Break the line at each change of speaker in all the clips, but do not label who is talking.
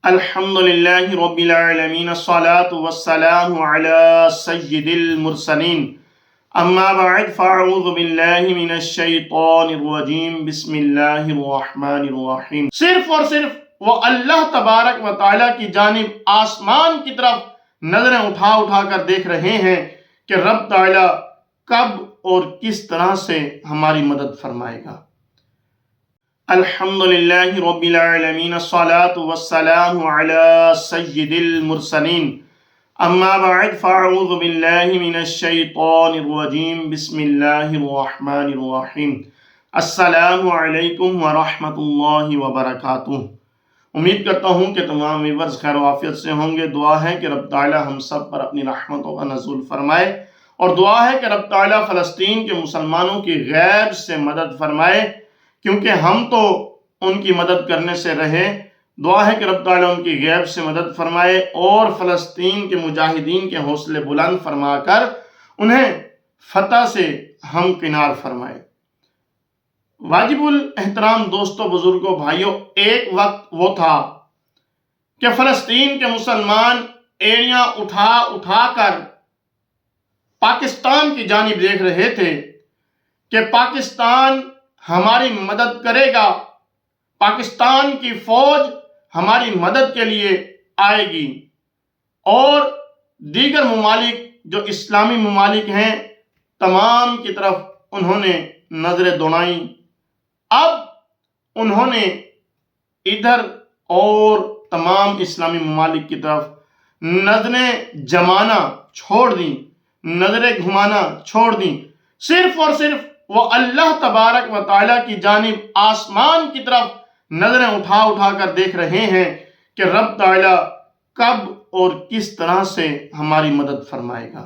الحمدللہ رب العالمین الصلاة والسلام علی سید المرسلین اما بعد فاعوذ باللہ من الشیطان الرجیم بسم اللہ الرحمن الرحیم۔ صرف اور صرف وہ اللہ تبارک و تعالیٰ کی جانب آسمان کی طرف نظریں اٹھا اٹھا کر دیکھ رہے ہیں کہ رب تعالیٰ کب اور کس طرح سے ہماری مدد فرمائے گا۔ الحمدللہ رب العالمین الصلاة والسلام علی سید المرسلین اما بعد فاعوذ باللہ من الشیطان الرجیم بسم اللہ الرحمن الرحیم۔ السلام علیکم ورحمۃ اللہ وبرکاتہ۔ امید کرتا ہوں کہ تمام ویورز خیر و عافیت سے ہوں گے۔ دعا ہے کہ رب تعالی ہم سب پر اپنی رحمتوں کا نزول فرمائے، اور دعا ہے کہ رب تعالی فلسطین کے مسلمانوں کی غیب سے مدد فرمائے، کیونکہ ہم تو ان کی مدد کرنے سے رہے۔ دعا ہے کہ رب تعالیٰ ان کی غیب سے مدد فرمائے اور فلسطین کے مجاہدین کے حوصلے بلند فرما کر انہیں فتح سے ہمکنار فرمائے۔ واجب الاحترام دوستوں، بزرگوں، بھائیوں، ایک وقت وہ تھا کہ فلسطین کے مسلمان ایڑیاں اٹھا اٹھا کر پاکستان کی جانب دیکھ رہے تھے کہ پاکستان ہماری مدد کرے گا، پاکستان کی فوج ہماری مدد کے لیے آئے گی، اور دیگر ممالک جو اسلامی ممالک ہیں تمام کی طرف انہوں نے نظریں دوڑائیں۔ اب انہوں نے ادھر اور تمام اسلامی ممالک کی طرف نظریں جمانا چھوڑ دیں، نظریں گھمانا چھوڑ دیں۔ صرف اور صرف وہ اللہ تبارک و تعالیٰ کی جانب آسمان کی طرف نظریں اٹھا اٹھا کر دیکھ رہے ہیں کہ رب تعالیٰ کب اور کس طرح سے ہماری مدد فرمائے گا۔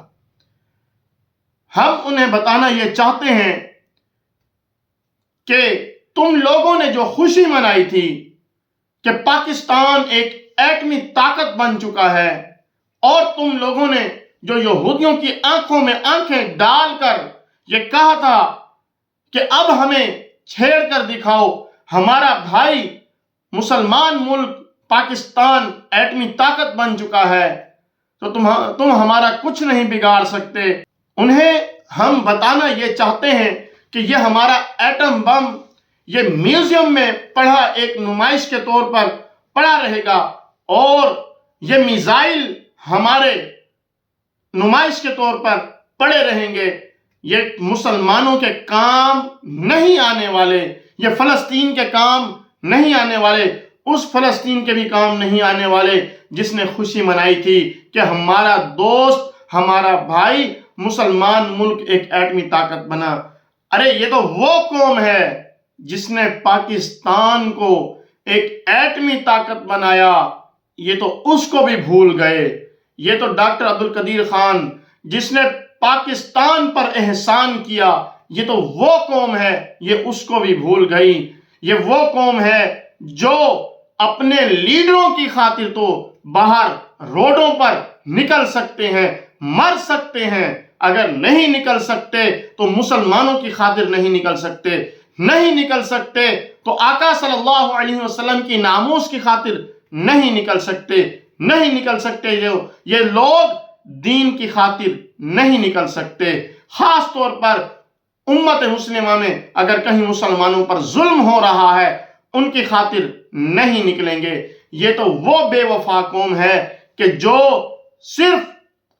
ہم انہیں بتانا یہ چاہتے ہیں کہ تم لوگوں نے جو خوشی منائی تھی کہ پاکستان ایک ایٹمی طاقت بن چکا ہے، اور تم لوگوں نے جو یہودیوں کی آنکھوں میں آنکھیں ڈال کر یہ کہا تھا کہ اب ہمیں چھیڑ کر دکھاؤ، ہمارا بھائی مسلمان ملک پاکستان ایٹمی طاقت بن چکا ہے، تو تم ہمارا کچھ نہیں بگاڑ سکتے۔ انہیں ہم بتانا یہ چاہتے ہیں کہ یہ ہمارا ایٹم بم یہ میوزیم میں پڑھا ایک نمائش کے طور پر پڑا رہے گا، اور یہ میزائل ہمارے نمائش کے طور پر پڑے رہیں گے۔ یہ مسلمانوں کے کام نہیں آنے والے، یہ فلسطین کے کام نہیں آنے والے، اس فلسطین کے بھی کام نہیں آنے والے جس نے خوشی منائی تھی کہ ہمارا دوست، ہمارا بھائی مسلمان ملک ایک ایٹمی طاقت بنا۔ ارے یہ تو وہ قوم ہے جس نے پاکستان کو ایک ایٹمی طاقت بنایا، یہ تو اس کو بھی بھول گئے۔ یہ تو ڈاکٹر عبدالقدیر خان جس نے پاکستان پر احسان کیا، یہ تو وہ قوم ہے، یہ اس کو بھی بھول گئی۔ یہ وہ قوم ہے جو اپنے لیڈروں کی خاطر تو باہر روڈوں پر نکل سکتے ہیں، مر سکتے ہیں، اگر نہیں نکل سکتے تو مسلمانوں کی خاطر نہیں نکل سکتے، نہیں نکل سکتے تو آقا صلی اللہ علیہ وسلم کی ناموس کی خاطر نہیں نکل سکتے، نہیں نکل سکتے۔ یہ لوگ دین کی خاطر نہیں نکل سکتے۔ خاص طور پر امت مسلمہ میں اگر کہیں مسلمانوں پر ظلم ہو رہا ہے، ان کی خاطر نہیں نکلیں گے۔ یہ تو وہ بے وفا قوم ہے کہ جو صرف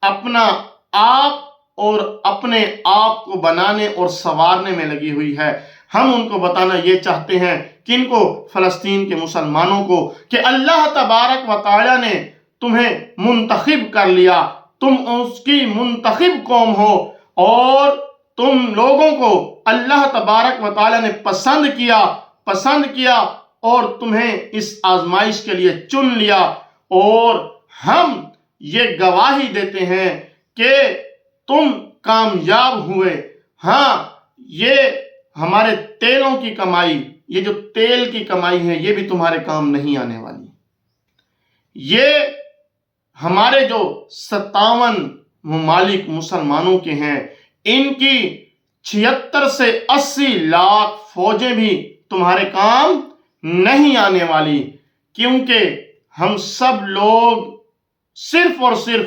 اپنا آپ اور اپنے آپ کو بنانے اور سنوارنے میں لگی ہوئی ہے۔ ہم ان کو بتانا یہ چاہتے ہیں، کن کو؟ فلسطین کے مسلمانوں کو، کہ اللہ تبارک و تعالیٰ نے تمہیں منتخب کر لیا، تم اس کی منتخب قوم ہو، اور تم لوگوں کو اللہ تبارک و تعالیٰ نے پسند کیا اور تمہیں اس آزمائش کے لیے چن لیا، اور ہم یہ گواہی دیتے ہیں کہ تم کامیاب ہوئے۔ ہاں، یہ ہمارے تیلوں کی کمائی، یہ جو تیل کی کمائی ہے، یہ بھی تمہارے کام نہیں آنے والی۔ یہ ہمارے جو 57 ممالک مسلمانوں کے ہیں، ان کی 76 سے 80 لاکھ فوجیں بھی تمہارے کام نہیں آنے والی، کیونکہ ہم سب لوگ صرف اور صرف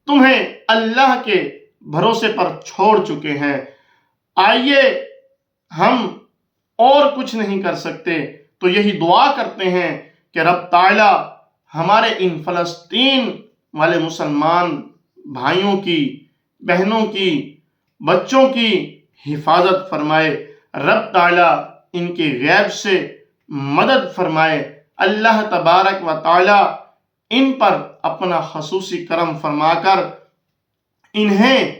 تمہیں اللہ کے بھروسے پر چھوڑ چکے ہیں. آئیے ہم اور کچھ نہیں کر سکتے تو یہی دعا کرتے ہیں کہ رب تعالی ہمارے ان فلسطین والے مسلمان بھائیوں کی، بہنوں کی، بچوں کی حفاظت فرمائے. رب تعالی ان کی غیب سے مدد فرمائے. اللہ تبارک و تعالی ان پر اپنا خصوصی کرم فرما کر انہیں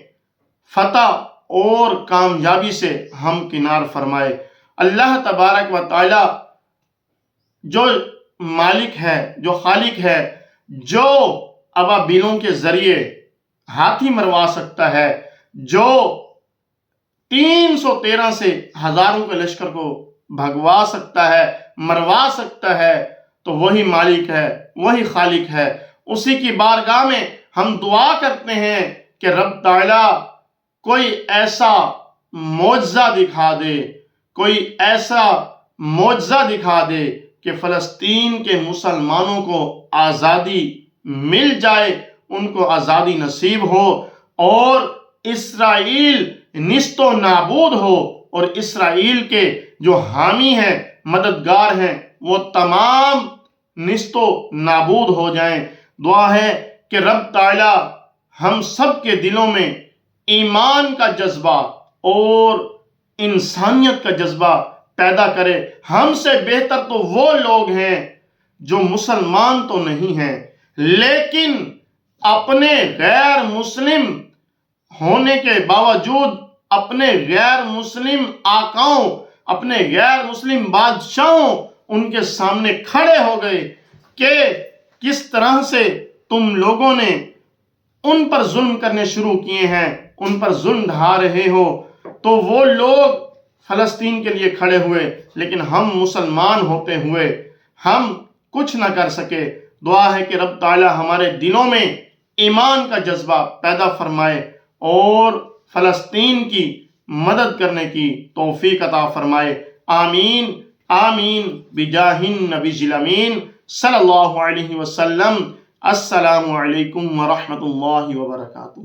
فتح اور کامیابی سے ہمکنار فرمائے. اللہ تبارک و تعالی جو مالک ہے، جو خالق ہے، جو ابابیلوں کے ذریعے ہاتھی مروا سکتا ہے، جو 313 سے ہزاروں کے لشکر کو بھگوا سکتا ہے، مروا سکتا ہے، تو وہی مالک ہے، وہی خالق ہے. اسی کی بارگاہ میں ہم دعا کرتے ہیں کہ رب تعالی کوئی ایسا معجزہ دکھا دے، کوئی ایسا معجزہ دکھا دے کہ فلسطین کے مسلمانوں کو آزادی مل جائے، ان کو آزادی نصیب ہو، اور اسرائیل نیست و نابود ہو، اور اسرائیل کے جو حامی ہیں، مددگار ہیں، وہ تمام نیست و نابود ہو جائیں. دعا ہے کہ رب تعالی ہم سب کے دلوں میں ایمان کا جذبہ اور انسانیت کا جذبہ پیدا کرے. ہم سے بہتر تو وہ لوگ ہیں جو مسلمان تو نہیں ہیں لیکن اپنے غیر مسلم ہونے کے باوجود اپنے غیر مسلم آقاؤں، اپنے غیر مسلم بادشاہوں ان کے سامنے کھڑے ہو گئے کہ کس طرح سے تم لوگوں نے ان پر ظلم کرنے شروع کیے ہیں، ان پر ظلم ڈھا رہے ہو. تو وہ لوگ فلسطین کے لیے کھڑے ہوئے، لیکن ہم مسلمان ہوتے ہوئے ہم کچھ نہ کر سکے. دعا ہے کہ رب تعالی ہمارے دلوں میں ایمان کا جذبہ پیدا فرمائے اور فلسطین کی مدد کرنے کی توفیق عطا فرمائے. آمین آمین بجاہ النبی الامین صلی اللہ علیہ وسلم. السلام علیکم ورحمۃ اللہ وبرکاتہ.